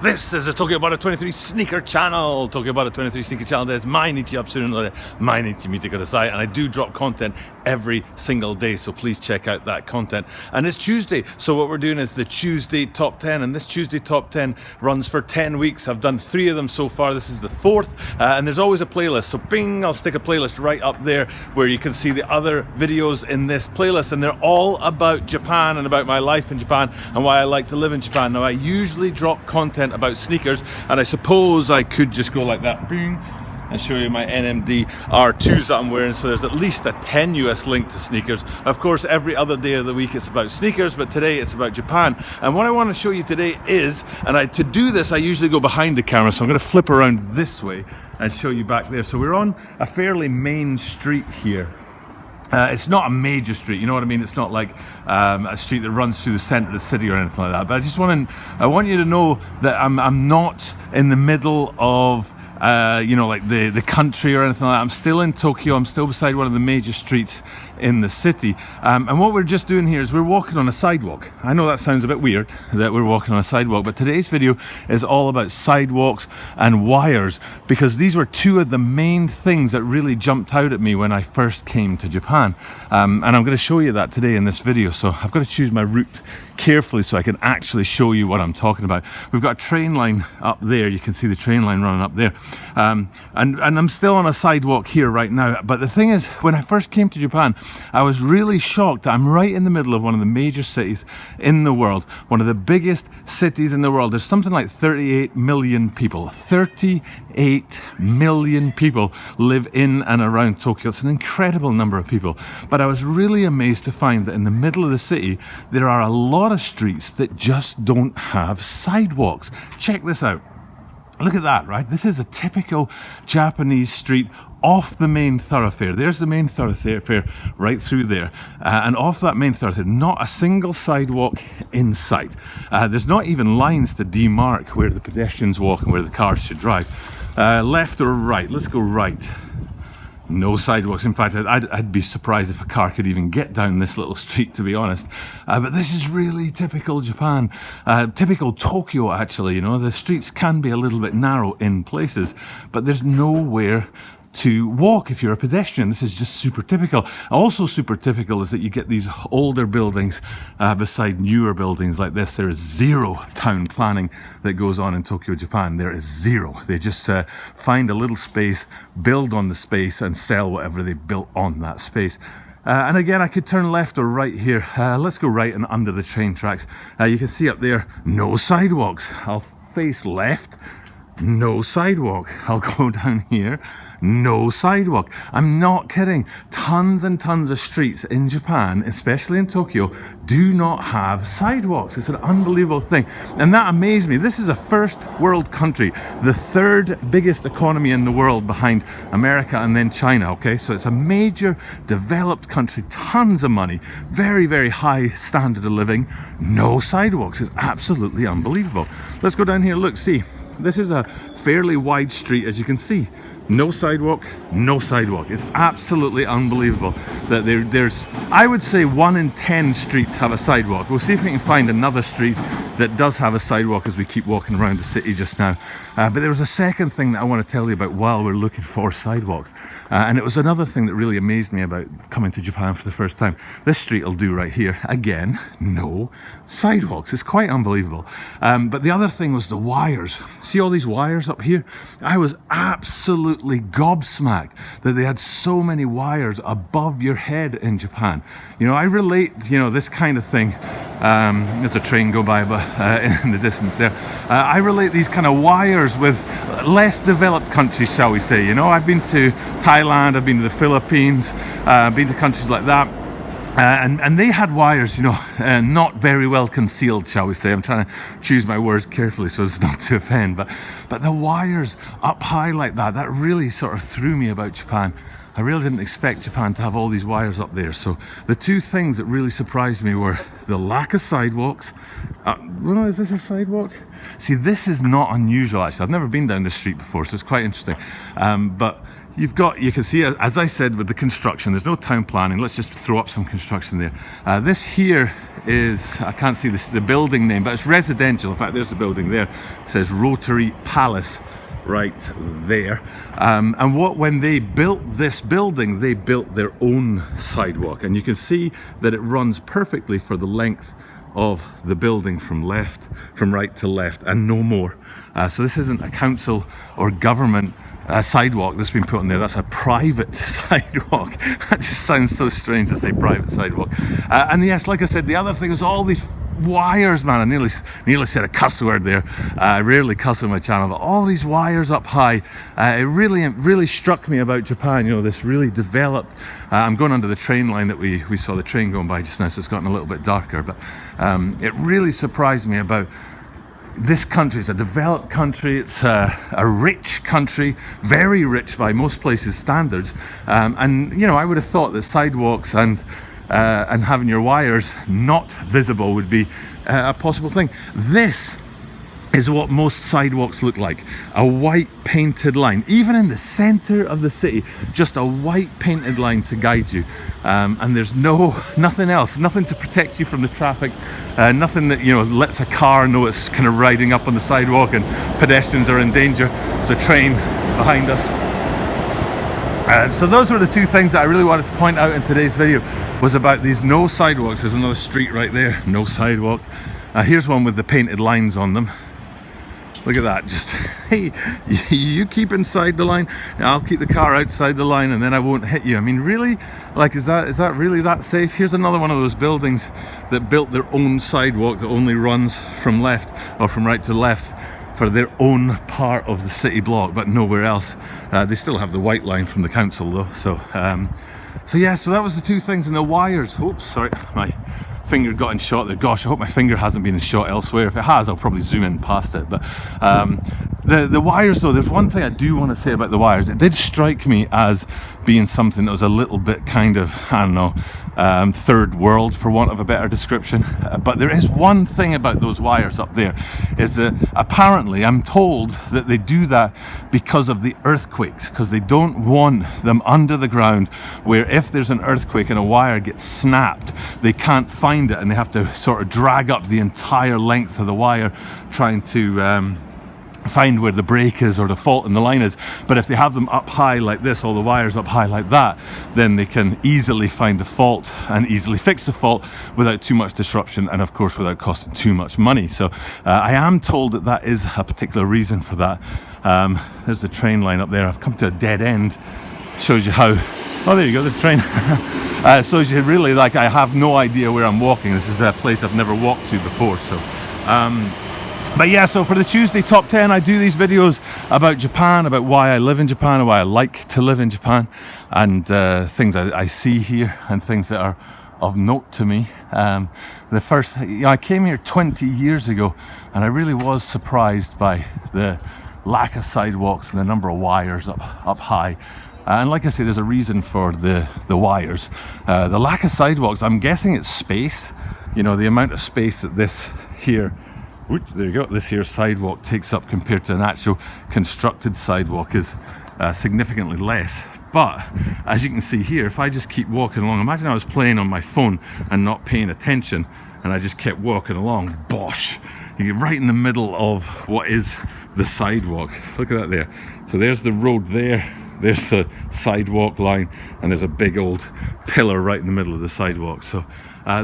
This is a Tokyo Butter 23 sneaker channel. Tokyo Butter 23 sneaker channel です。毎日アップするので毎日見てください。And I do drop content every single day, so please check out that content. And it's Tuesday, so what we're doing is the Tuesday Top 10, and this Tuesday Top 10 runs for 10 weeks. I've done 3 of them so far. This is the 4th, and there's always a playlist. So bing, I'll stick a playlist right up there where you can see the other videos in this playlist, and they're all about Japan and about my life in Japan and why I like to live in Japan. Now, I usually drop content about sneakers, and I suppose I could just go like that, bing, and show you my NMD R2s that I'm wearing, so there's at least a tenuous link to sneakers. Of course, every other day of the week it's about sneakers, but today it's about Japan. And what I want to show you today is, and to do this I usually go behind the camera, so I'm going to flip around this way and show you back there. So we're on a fairly main street here. It's not a major street, you know what I mean? It's not like a street that runs through the centre of the city or anything like that. But I want you to know that I'm not in the middle of you know, like the country or anything like that. I'm still in Tokyo. I'm still beside one of the major streets in the city, and what we're just doing here is we're walking on a sidewalk. I know that sounds a bit weird that we're walking on a sidewalk, but today's video is all about sidewalks and wires, because these were 2 of the main things that really jumped out at me when I first came to Japan, and I'm going to show you that today in this video. So I've got to choose my route carefully so I can actually show you what I'm talking about. We've got a train line up there. You can see the train line running up there, and I'm still on a sidewalk here right now. But the thing is, when I first came to Japan, I was really shocked that I'm right in the middle of one of the major cities in the world, one of the biggest cities in the world. There's something like 38 million people. 38 million people live in and around Tokyo. It's an incredible number of people. But I was really amazed to find that in the middle of the city, there are a lot of streets that just don't have sidewalks. Check this out. Look at that, right? This is a typical Japanese street off the main thoroughfare. There's the main thoroughfare right through there, and off that main thoroughfare, not a single sidewalk in sight. There's not even lines to demark where the pedestrians walk and where the cars should drive. Left or right? Let's go right. No sidewalks. In fact, I'd be surprised if a car could even get down this little street, to be honest. But this is really typical Japan, typical Tokyo actually. You know, the streets can be a little bit narrow in places, but there's nowhere to walk if you're a pedestrian. This is just super typical. Also super typical is that you get these older buildings beside newer buildings like this. There is zero town planning that goes on in Tokyo, Japan. There is zero. They just find a little space, build on the space, and sell whatever they built on that space. And again, I could turn left or right here. Let's go right and under the train tracks. You can see up there, no sidewalks. I'll face left, no sidewalk. I'll go down here, no sidewalk. I'm not kidding. Tons and tons of streets in Japan, especially in Tokyo, do not have sidewalks. It's an unbelievable thing, and that amazed me. This is a first world country, the 3rd biggest economy in the world behind America and then China. Okay, so it's a major developed country, tons of money, very, very high standard of living, no sidewalks. It's absolutely unbelievable. Let's go down here. Look, see, this is a fairly wide street, as you can see. No sidewalk, no sidewalk. It's absolutely unbelievable that there's, I would say 1 in 10 streets have a sidewalk. We'll see if we can find another street that does have a sidewalk as we keep walking around the city just now. But there was a second thing that I want to tell you about while we're looking for sidewalks. And it was another thing that really amazed me about coming to Japan for the first time. This street will do right here. Again, no sidewalks. It's quite unbelievable. But the other thing was the wires. See all these wires up here? I was absolutely gobsmacked that they had so many wires above your head in Japan. You know, I relate, you know, this kind of thing. There's a train go by, but in the distance there. I relate these kind of wires with less developed countries, shall we say. You know, I've been to Thailand, I've been to the Philippines, been to countries like that. And they had wires, you know, not very well concealed, shall we say. I'm trying to choose my words carefully so as not to offend, but the wires up high like that, that really sort of threw me about Japan. I really didn't expect Japan to have all these wires up there. So the 2 things that really surprised me were the lack of sidewalks. Well, is this a sidewalk? See, this is not unusual actually. I've never been down this street before, so it's quite interesting. But you can see, as I said, with the construction, there's no town planning. Let's just throw up some construction there. This here is, I can't see the building name, but it's residential. In fact, there's the building there. It says Rotary Palace right there. And when they built this building, they built their own sidewalk. And you can see that it runs perfectly for the length of the building from right to left, and no more. So this isn't a council or government sidewalk that's been put in there. That's a private sidewalk. That just sounds so strange to say private sidewalk. And yes, like I said, the other thing is all these wires, man. I nearly said a cuss word there. I rarely cuss on my channel, but all these wires up high, it really struck me about Japan. You know, this really developed. I'm going under the train line that we saw the train going by just now, so it's gotten a little bit darker, but it really surprised me about this country. It's a developed country. It's a rich country, very rich by most places' standards. And you know, I would have thought that sidewalks and having your wires not visible would be a possible thing. This is what most sidewalks look like. A white painted line, even in the center of the city, just a white painted line to guide you. And there's nothing else, nothing to protect you from the traffic, nothing that, you know, lets a car know it's kind of riding up on the sidewalk and pedestrians are in danger. There's a train behind us. So those were the two things that I really wanted to point out in today's video, was about these no sidewalks. There's another street right there, no sidewalk. Here's one with the painted lines on them. Look at that, just, hey, you keep inside the line, I'll keep the car outside the line, and then I won't hit you. I mean, really? Like, is that really that safe? Here's another one of those buildings that built their own sidewalk that only runs from left, or from right to left, for their own part of the city block, but nowhere else. They still have the white line from the council though, so yeah, so that was the two things. And the wires, oops, sorry, my finger got in shot there. Gosh, I hope my finger hasn't been in shot elsewhere. If it has, I'll probably zoom in past it. But the wires though, there's one thing I do want to say about the wires. It did strike me as being something that was a little bit kind of, I don't know, third world, for want of a better description. But there is one thing about those wires up there, is that apparently I'm told that they do that because of the earthquakes, because they don't want them under the ground, where if there's an earthquake and a wire gets snapped, they can't find it and they have to sort of drag up the entire length of the wire trying to find where the break is or the fault in the line is. But if they have them up high like this, all the wires up high like that, then they can easily find the fault and easily fix the fault without too much disruption, and of course without costing too much money. So I am told that that is a particular reason for that. There's the train line up there. I've come to a dead end. Shows you how, oh there you go, there's a train. Shows you really, like, I have no idea where I'm walking. This is a place I've never walked to before. So but yeah, so for the Tuesday top 10, I do these videos about Japan, about why I live in Japan and why I like to live in Japan, and things I see here and things that are of note to me. The first, you know, I came here 20 years ago and I really was surprised by the lack of sidewalks and the number of wires up high. And like I say, there's a reason for the wires. The lack of sidewalks, I'm guessing it's space. You know, the amount of space that this here, oops, there you go, this here sidewalk takes up compared to an actual constructed sidewalk is significantly less. But as you can see here, if I just keep walking along, imagine I was playing on my phone and not paying attention, and I just kept walking along, bosh, you get right in the middle of what is the sidewalk. Look at that there. So there's the road there, there's the sidewalk line, and there's a big old pillar right in the middle of the sidewalk. So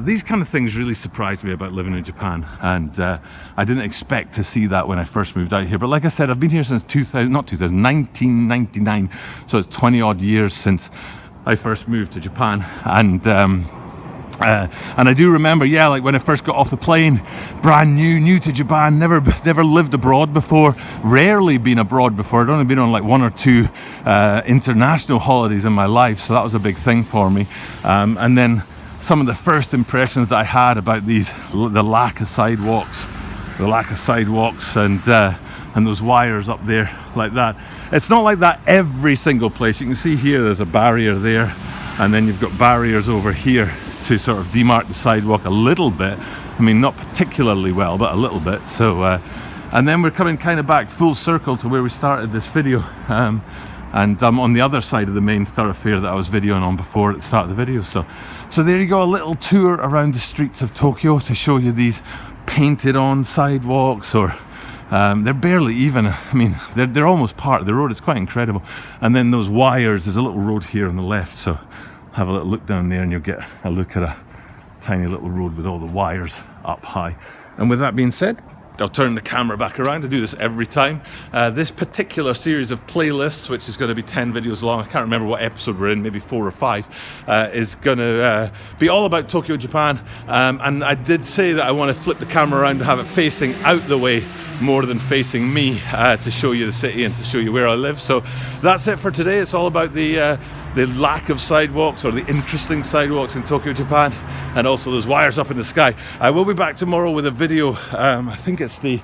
these kind of things really surprised me about living in Japan, and I didn't expect to see that when I first moved out here. But like I said, I've been here since 1999, so it's 20 odd years since I first moved to Japan. And I do remember, yeah, like when I first got off the plane, brand new to Japan, never lived abroad before, rarely been abroad before. I'd only been on like 1 or 2 international holidays in my life, so that was a big thing for me. And then some of the first impressions that I had about the lack of sidewalks, and those wires up there like that. It's not like that every single place. You can see here there's a barrier there, and then you've got barriers over here to sort of demark the sidewalk a little bit. I mean, not particularly well, but a little bit. So and then we're coming kind of back full circle to where we started this video. and I'm on the other side of the main thoroughfare that I was videoing on before at the start of the video. So there you go, a little tour around the streets of Tokyo to show you these painted on sidewalks, or they're barely even, I mean, they're almost part of the road. It's quite incredible. And then those wires, there's a little road here on the left, so have a little look down there and you'll get a look at a tiny little road with all the wires up high. And with that being said, I'll turn the camera back around. I do this every time. This particular series of playlists, which is going to be 10 videos long, I can't remember what episode we're in, maybe 4 or 5, is going to be all about Tokyo, Japan. And I did say that I want to flip the camera around and have it facing out the way more than facing me, to show you the city and to show you where I live. So that's it for today. It's all about the lack of sidewalks, or the interesting sidewalks in Tokyo, Japan, and also those wires up in the sky. I will be back tomorrow with a video. I think it's the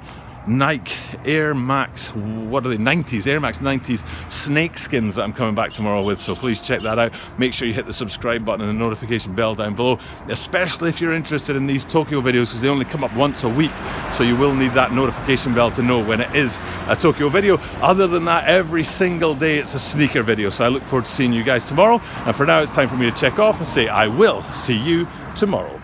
Nike Air Max, what are they, 90s, Air Max 90s snake skins that I'm coming back tomorrow with, so please check that out. Make sure you hit the subscribe button and the notification bell down below, especially if you're interested in these Tokyo videos, because they only come up once a week, so you will need that notification bell to know when it is a Tokyo video. Other than that, every single day it's a sneaker video, so I look forward to seeing you guys tomorrow, and for now it's time for me to check off and say I will see you tomorrow.